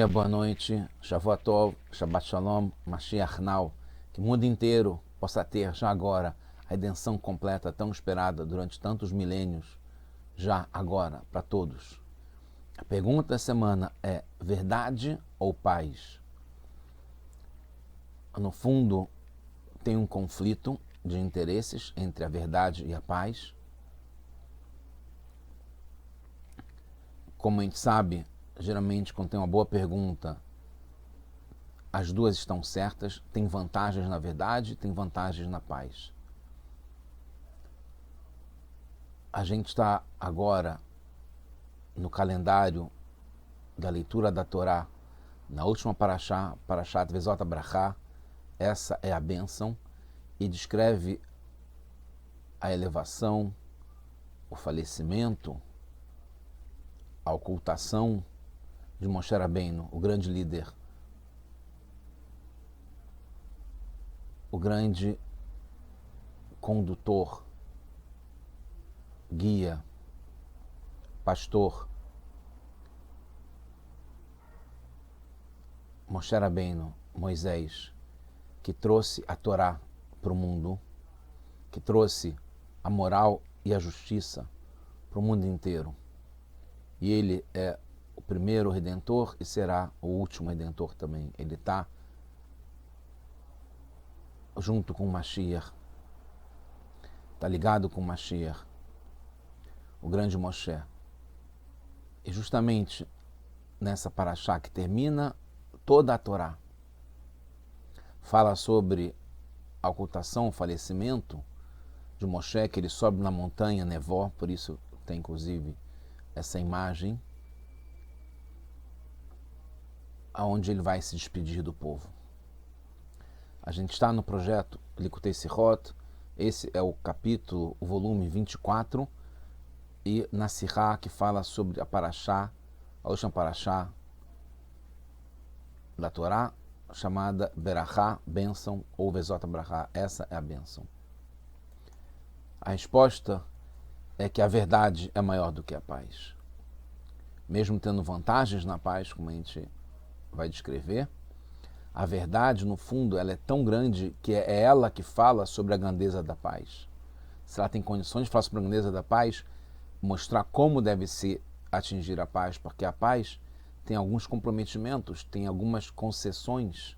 Boa noite, Shavuot Tov, Shabbat Shalom, Mashiach Now, que o mundo inteiro possa ter já agora a redenção completa tão esperada durante tantos milênios, já agora, para todos. A pergunta da semana é: verdade ou paz? No fundo, tem um conflito de interesses entre a verdade e a paz. Como a gente sabe, geralmente quando tem uma boa pergunta, as duas estão certas, tem vantagens na verdade, tem vantagens na paz. A gente está agora no calendário da leitura da Torá, na última Parashat Vezot HaBrachá. Essa é a bênção e descreve a elevação, o falecimento, a ocultação de Moshe Rabbeinu, o grande líder, o grande condutor, guia, pastor. Moshe Rabbeinu, Moisés, que trouxe a Torá para o mundo, que trouxe a moral e a justiça para o mundo inteiro. E ele é o primeiro redentor e será o último redentor também. Ele está junto com o Mashiach, está ligado com o Mashiach, o grande Moshe. E justamente nessa paraxá que termina toda a Torá, fala sobre a ocultação, o falecimento de Moshe, que ele sobe na montanha Nevó, por isso tem inclusive essa imagem, aonde ele vai se despedir do povo. A gente está no projeto Likutei Sihot, esse é o capítulo, o volume 24, e na Sihá, que fala sobre a paraxá, a última paraxá da Torá, chamada Berachá, bênção, ou Vezot HaBrachá, essa é a bênção. A resposta é que a verdade é maior do que a paz. Mesmo tendo vantagens na paz, como a gente vai descrever, a verdade, no fundo, ela é tão grande que é ela que fala sobre a grandeza da paz. Se ela tem condições de falar sobre a grandeza da paz, mostrar como deve se atingir a paz, porque a paz tem alguns comprometimentos, tem algumas concessões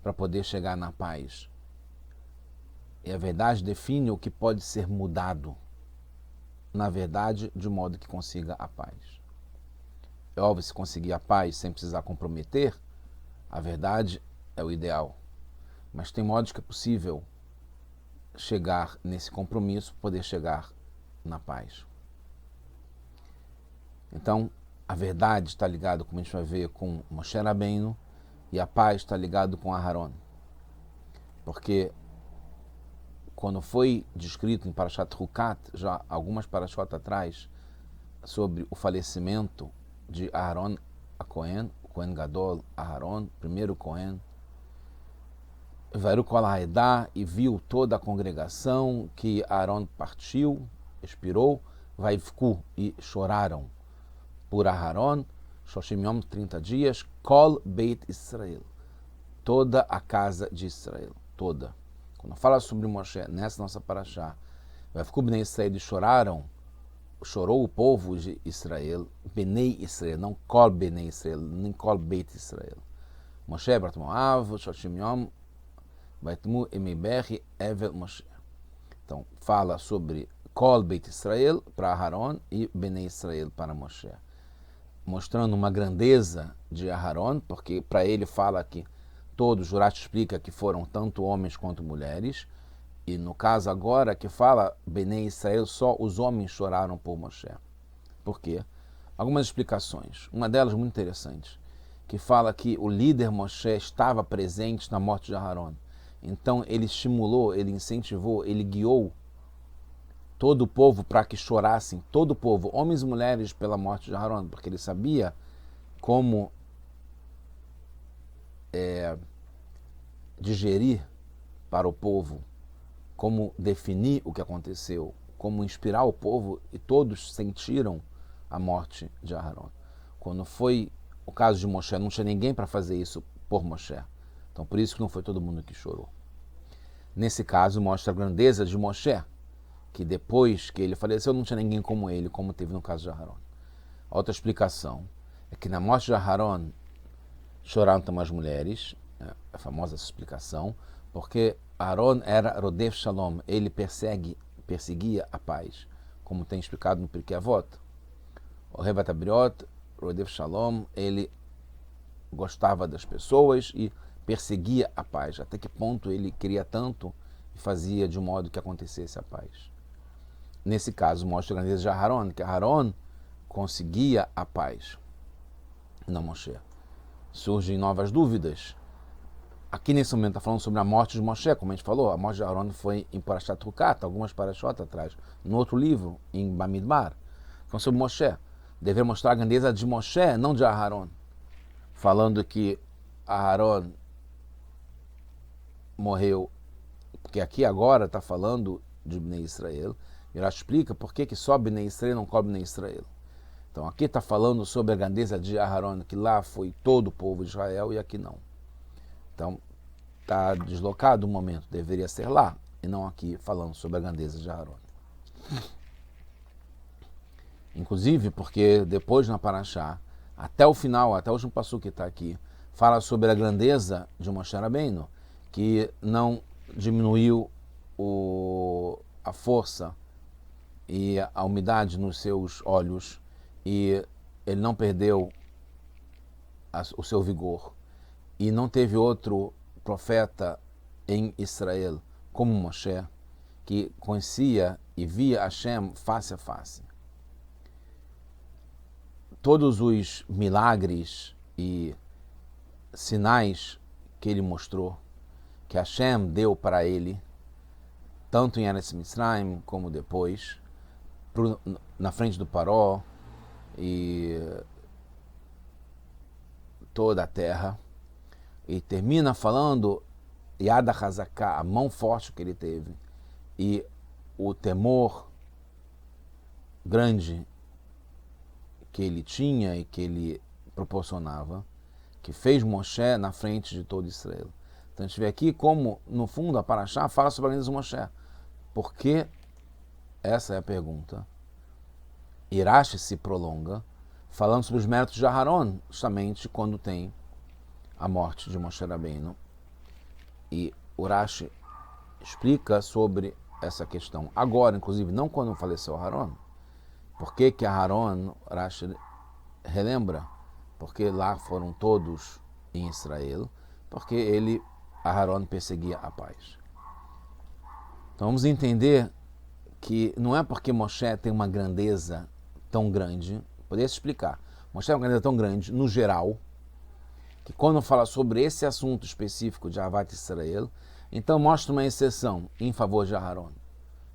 para poder chegar na paz. E a verdade define o que pode ser mudado, na verdade, de modo que consiga a paz. É óbvio, se conseguir a paz sem precisar comprometer, a verdade é o ideal. Mas tem modos que é possível chegar nesse compromisso, poder chegar na paz. Então, a verdade está ligada, como a gente vai ver, com Moshe Rabbeinu, e a paz está ligada com Aharon. Porque quando foi descrito em Parashat Hukat, já algumas parashot atrás, sobre o falecimento de Aharon a Cohen, o Cohen Gadol, Aharon, primeiro Cohen, Varu Kol Haedah, e viu toda a congregação que Aharon partiu, expirou, Vaivku, e choraram por Aharon, Shoshim Yom, 30 dias, Kol Beit Israel, toda a casa de Israel, toda. Quando fala sobre Moshe, nessa nossa paraxá, Vaivku Bnei Israel, eles choraram, chorou o povo de Israel, Bnei Israel, não Kol Bnei Israel, nem Kol Beit Israel. Moshe Brat Moav, Shoshim Yom, Vaitmu Emeiberri Evel Moshe. Então, fala sobre Kol Beit Israel para Aharon e Bnei Israel para Moshe, mostrando uma grandeza de Aharon, porque para ele fala que todos, Jurat explica que foram tanto homens quanto mulheres, e no caso agora que fala Bnei Israel, só os homens choraram por Moshe. Por quê? Algumas explicações. Uma delas muito interessante, que fala que o líder Moshe estava presente na morte de Aharon. Então ele estimulou, ele incentivou, ele guiou todo o povo para que chorassem, todo o povo, homens e mulheres, pela morte de Aharon, porque ele sabia como digerir para o povo, como definir o que aconteceu, como inspirar o povo, e todos sentiram a morte de Aharon. Quando foi o caso de Moshe, não tinha ninguém para fazer isso por Moshe. Então por isso que não foi todo mundo que chorou. Nesse caso mostra a grandeza de Moshe, que depois que ele faleceu não tinha ninguém como ele, como teve no caso de Aharon. A outra explicação é que na morte de Aharon choraram também as mulheres, a famosa explicação, porque Aharon era Rodef Shalom, ele perseguia a paz, como tem explicado no Pirkei Avot. O Revat Abriot, Rodef Shalom, ele gostava das pessoas e perseguia a paz. Até que ponto ele queria tanto e fazia de um modo que acontecesse a paz. Nesse caso, mostra a grandeza de Aharon, que Aharon conseguia a paz. Não Moshe. Surgem novas dúvidas. Aqui nesse momento está falando sobre a morte de Moshe, como a gente falou. A morte de Aharon foi em Parashat Hukat, algumas Parashot atrás. No outro livro, em Bamidbar, falando sobre Moshe. Deveria mostrar a grandeza de Moshe, não de Aharon. Falando que Aharon morreu, porque aqui agora está falando de Bnei Israel, e ela explica por que só Bnei Israel não cobre Bnei Israel. Então aqui está falando sobre a grandeza de Aharon, que lá foi todo o povo de Israel e aqui não. Então está deslocado o momento, deveria ser lá, e não aqui falando sobre a grandeza de Aharon. Inclusive porque depois na Parashá, até o final, até o último passuco que está aqui, fala sobre a grandeza de Moshe Rabbeinu, que não diminuiu a força e a umidade nos seus olhos, e ele não perdeu o seu vigor. E não teve outro profeta em Israel como Moshe, que conhecia e via Hashem face a face. Todos os milagres e sinais que ele mostrou, que Hashem deu para ele, tanto em Eretz Mitzrayim como depois, na frente do Paró e toda a terra, e termina falando Yad HaZaká, a mão forte que ele teve, e o temor grande que ele tinha e que ele proporcionava, que fez Moshe na frente de todo Israel. Então a gente vê aqui como, no fundo, a Parashá fala sobre a grandeza de Moshe. Por que? Essa é a pergunta. Irashi se prolonga, falando sobre os méritos de Aharon, justamente quando tem a morte de Moshe Rabbeinu. E Urashi explica sobre essa questão. Agora, inclusive, não quando faleceu Aharon. Por que que Aharon, Urashi relembra? Porque lá foram todos em Israel, porque Aharon perseguia a paz. Então vamos entender que não é porque Moshe tem uma grandeza tão grande, poderia se explicar, Moshe tem uma grandeza tão grande, no geral, que quando fala sobre esse assunto específico de Ahavat Israel, então mostra uma exceção em favor de Aharon.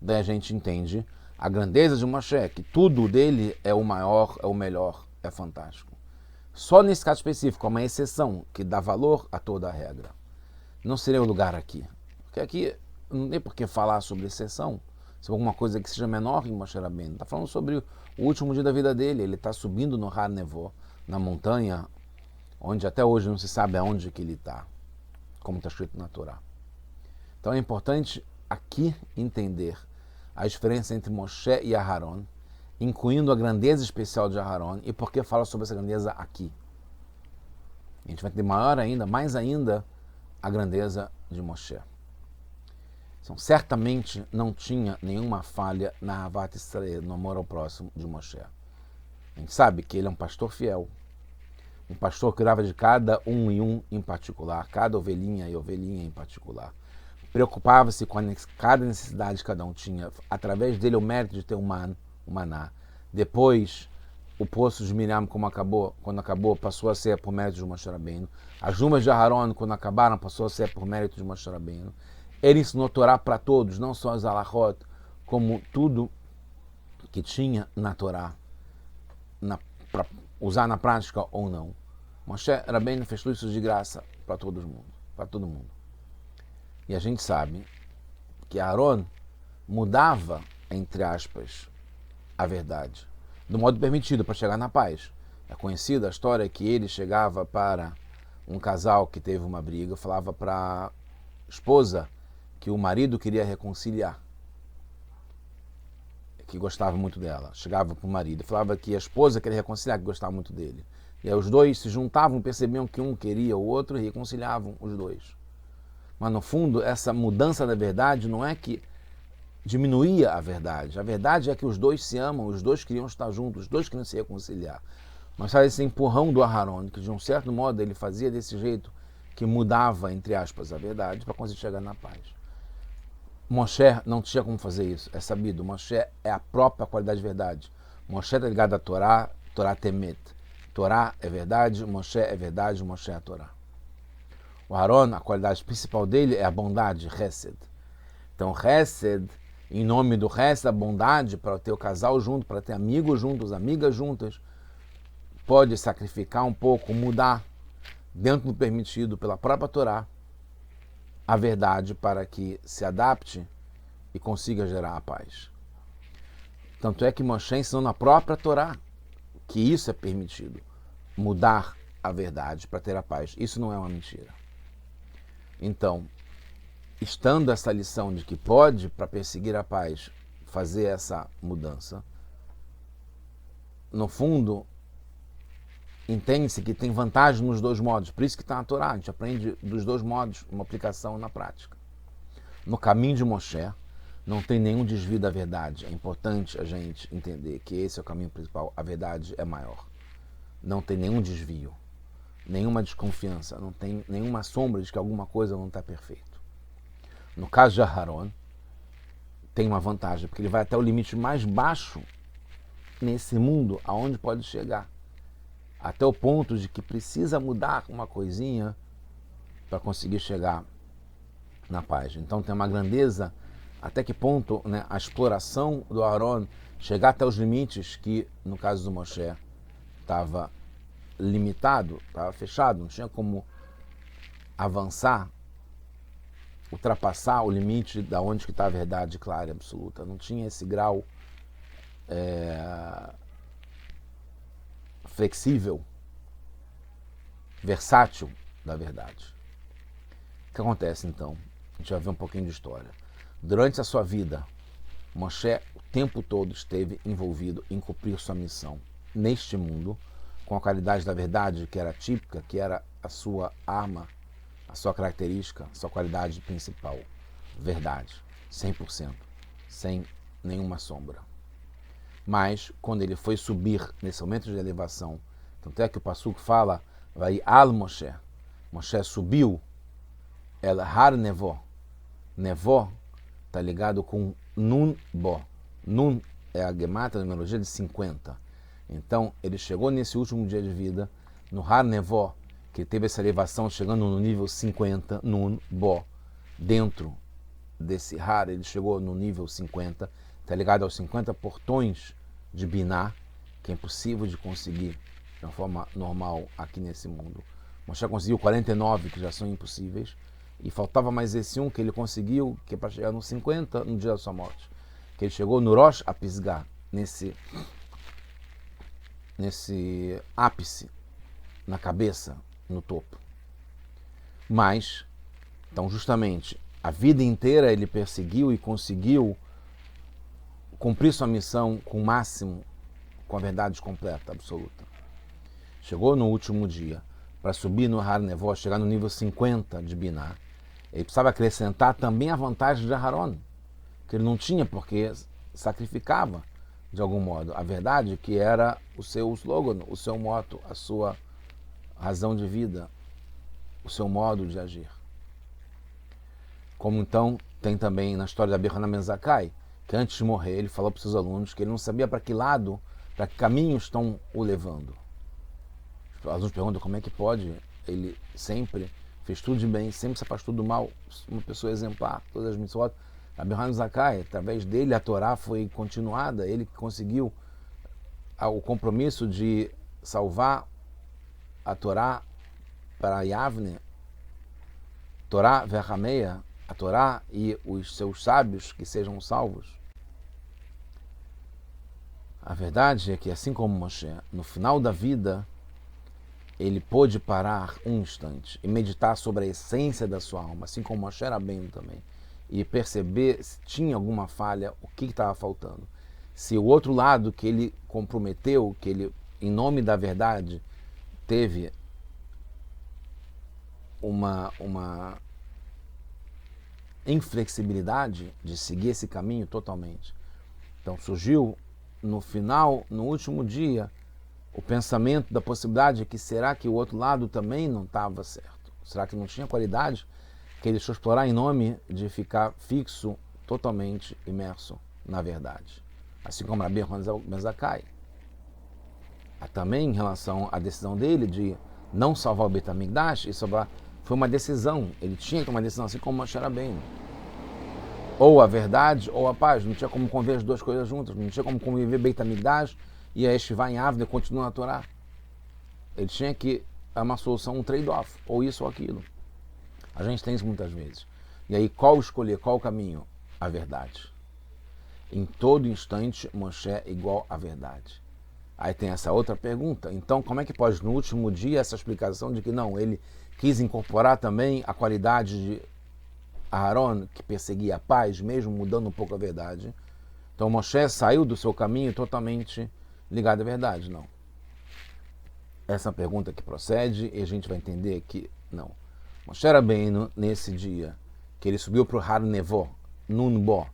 Daí a gente entende a grandeza de Moshe, que tudo dele é o maior, é o melhor, é fantástico. Só nesse caso específico, é uma exceção que dá valor a toda a regra. Não seria o lugar aqui. Porque aqui não tem por que falar sobre exceção, sobre alguma coisa que seja menor em Moshe Rabbeinu. Está falando sobre o último dia da vida dele. Ele está subindo no Har Nevo, na montanha, onde até hoje não se sabe aonde que ele está, como está escrito na Torá. Então é importante aqui entender a diferença entre Moshe e Aharon, incluindo a grandeza especial de Aharon e por que fala sobre essa grandeza aqui. A gente vai ter maior ainda, mais ainda, a grandeza de Moshe. Então, certamente não tinha nenhuma falha na Ahavat Israel, no amor ao próximo de Moshe. A gente sabe que ele é um pastor fiel, um pastor que cuidava de cada um e um em particular, cada ovelhinha e ovelhinha em particular. Preocupava-se com cada necessidade que cada um tinha. Através dele, o mérito de ter o maná. Depois, o poço de Miriam, quando acabou, passou a ser por mérito de Moshe Rabbeinu. As jumas de Aharon, quando acabaram, passou a ser por mérito de Moshe Rabbeinu. Ele ensinou a Torá para todos, não só os alachot, como tudo que tinha na Torá, para usar na prática ou não. Moshe Rabbeinu fez tudo isso de graça para todo mundo. E a gente sabe que Aharon mudava, entre aspas, a verdade, do modo permitido para chegar na paz. É conhecida a história que ele chegava para um casal que teve uma briga, falava para a esposa que o marido queria reconciliar, que gostava muito dela. Chegava para o marido e falava que a esposa queria reconciliar, que gostava muito dele. E aí os dois se juntavam, percebiam que um queria o outro e reconciliavam os dois. Mas no fundo, essa mudança da verdade não é que diminuía a verdade. A verdade é que os dois se amam, os dois queriam estar juntos, os dois queriam se reconciliar. Mas sabe, esse empurrão do Aharon, que de um certo modo ele fazia desse jeito, que mudava, entre aspas, a verdade para conseguir chegar na paz. Moshe não tinha como fazer isso, é sabido. Moshe é a própria qualidade de verdade. Moshe está ligado à Torá, Torá Temet. Torá é verdade, Moshe é verdade, Moshe é a Torá. O Aharon, a qualidade principal dele é a bondade, Hesed. Então, Hesed, em nome do Hesed, a bondade, para ter o casal junto, para ter amigos juntos, amigas juntas, pode sacrificar um pouco, mudar, dentro do permitido pela própria Torá, a verdade para que se adapte e consiga gerar a paz. Tanto é que Moshe ensinou na própria Torá que isso é permitido, mudar a verdade para ter a paz. Isso não é uma mentira. Então, estando essa lição de que pode, para perseguir a paz, fazer essa mudança, no fundo, entende-se que tem vantagem nos dois modos. Por isso que está na Torá, a gente aprende dos dois modos uma aplicação na prática. No caminho de Moshe, não tem nenhum desvio da verdade. É importante a gente entender que esse é o caminho principal. A verdade é maior. Não tem nenhum desvio, nenhuma desconfiança, não tem nenhuma sombra de que alguma coisa não está perfeito. No caso de Aharon, tem uma vantagem, porque ele vai até o limite mais baixo nesse mundo, aonde pode chegar. Até o ponto de que precisa mudar uma coisinha para conseguir chegar na paz. Então tem uma grandeza, até que ponto, né, a exploração do Aharon chegar até os limites que, no caso do Moshe, estava limitado, estava fechado, não tinha como avançar, ultrapassar o limite da onde que está a verdade clara e absoluta. Não tinha esse grau flexível, versátil da verdade. O que acontece então? A gente vai ver um pouquinho de história. Durante a sua vida, Moshe o tempo todo esteve envolvido em cumprir sua missão neste mundo, com a qualidade da verdade que era típica, que era a sua arma, a sua característica, a sua qualidade principal. Verdade, 100%, sem nenhuma sombra. Mas, quando ele foi subir nesse momento de elevação, tanto é que o Passuco fala, vai al Moshe, Moshe subiu, el har nevó, nevó está ligado com nun bo, nun é a gemata, a numerologia de 50. Então, ele chegou nesse último dia de vida, no har nevó, que teve essa elevação chegando no nível 50, nun bo, dentro desse har, ele chegou no nível 50, está ligado aos 50 portões de Biná, que é impossível de conseguir de uma forma normal aqui nesse mundo. Moshe conseguiu 49, que já são impossíveis, e faltava mais esse um que ele conseguiu, que é para chegar no 50 no dia da sua morte. Que ele chegou no Rosh Apisgah, nesse ápice, na cabeça, no topo. Mas, então justamente, a vida inteira ele perseguiu e conseguiu cumprir sua missão com o máximo, com a verdade completa, absoluta. Chegou no último dia, para subir no Har Nevó, chegar no nível 50 de Biná, ele precisava acrescentar também a vantagem de Aharon, que ele não tinha porque sacrificava, de algum modo, a verdade que era o seu slogan, o seu moto, a sua razão de vida, o seu modo de agir. Como então tem também na história da Birhana Ben Zakkai, que antes de morrer ele falou para os seus alunos que ele não sabia para que lado, para que caminho estão o levando. Os alunos perguntam como é que pode, ele sempre fez tudo de bem, sempre se afastou do mal, uma pessoa exemplar, todas as mitzvot. A Birhana Ben Zakkai, através dele a Torá foi continuada, ele conseguiu o compromisso de salvar a Torá para Yavne, Torá Verrameia, a Torá e os seus sábios que sejam salvos. A verdade é que, assim como Moshe, no final da vida, ele pôde parar um instante e meditar sobre a essência da sua alma, assim como Moshe Rabbeinu também, e perceber se tinha alguma falha, o que estava faltando. Se o outro lado que ele comprometeu, que ele, em nome da verdade, teve uma inflexibilidade de seguir esse caminho totalmente. Então surgiu no final, no último dia, o pensamento da possibilidade de que será que o outro lado também não estava certo? Será que não tinha qualidade que ele deixou explorar em nome de ficar fixo, totalmente imerso na verdade? Assim como Rabi Ben Zakkai. Também em relação à decisão dele de não salvar o Beit HaMikdash, isso foi uma decisão. Ele tinha que tomar uma decisão, assim como Moshe Rabbeinu. Ou a verdade ou a paz. Não tinha como conviver as duas coisas juntas. Não tinha como conviver Beit HaMikdash e a Yeshiva em Avda continua na Torá. Ele tinha que uma solução, um trade-off. Ou isso ou aquilo. A gente tem isso muitas vezes. E aí, qual escolher, qual o caminho? A verdade. Em todo instante, Moshe é igual à verdade. Aí tem essa outra pergunta. Então, como é que pode, no último dia, essa explicação de que não, ele quis incorporar também a qualidade de Aharon, que perseguia a paz, mesmo mudando um pouco a verdade. Então, Moshe saiu do seu caminho totalmente ligado à verdade? Não. Essa é a pergunta que procede e a gente vai entender que não. Moshe Rabbeinu, nesse dia, que ele subiu para o Har Nevo, Nunbo,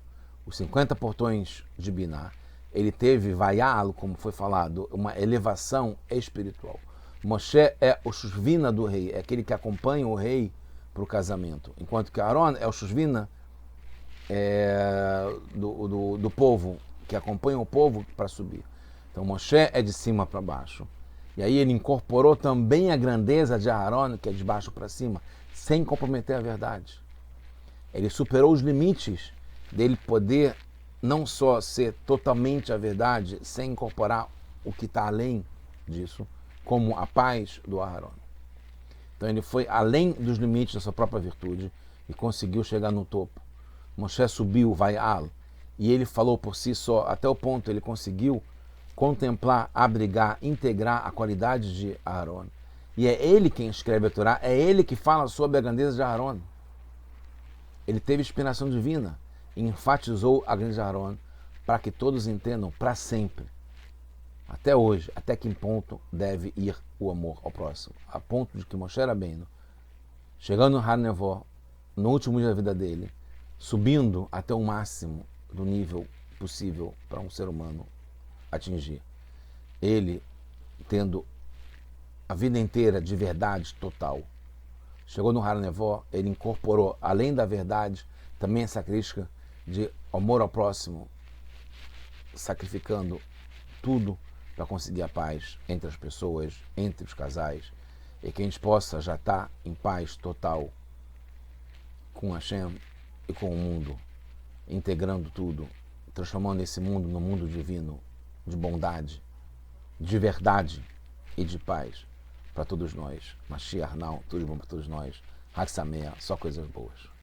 os 50 portões de Biná, ele teve vaial, como foi falado, uma elevação espiritual. Moshe é o Shushvina do rei, é aquele que acompanha o rei para o casamento, enquanto que Aaron é o Shushvina do povo, que acompanha o povo para subir. Então Moshe é de cima para baixo. E aí ele incorporou também a grandeza de Aaron, que é de baixo para cima, sem comprometer a verdade. Ele superou os limites dele poder não só ser totalmente a verdade, sem incorporar o que está além disso, como a paz do Aharon. Então ele foi além dos limites da sua própria virtude e conseguiu chegar no topo. Moshe subiu, Vaial, e ele falou por si só, até o ponto ele conseguiu contemplar, abrigar, integrar a qualidade de Aharon. E é ele quem escreve a Torá, é ele que fala sobre a grandeza de Aharon. Ele teve inspiração divina e enfatizou a grandeza de Aharon para que todos entendam para sempre, até hoje, até que ponto deve ir o amor ao próximo. A ponto de que Moshe Rabbeinu, chegando no Har Nevo, no último dia da vida dele, subindo até o máximo do nível possível para um ser humano atingir. Ele, tendo a vida inteira de verdade total, chegou no Har Nevo, ele incorporou, além da verdade, também essa crítica de amor ao próximo, sacrificando tudo para conseguir a paz entre as pessoas, entre os casais, e que a gente possa já estar em paz total com Hashem e com o mundo, integrando tudo, transformando esse mundo no mundo divino, de bondade, de verdade e de paz para todos nós. Mashiach não, tudo bom para todos nós. Hag Sameach, só coisas boas.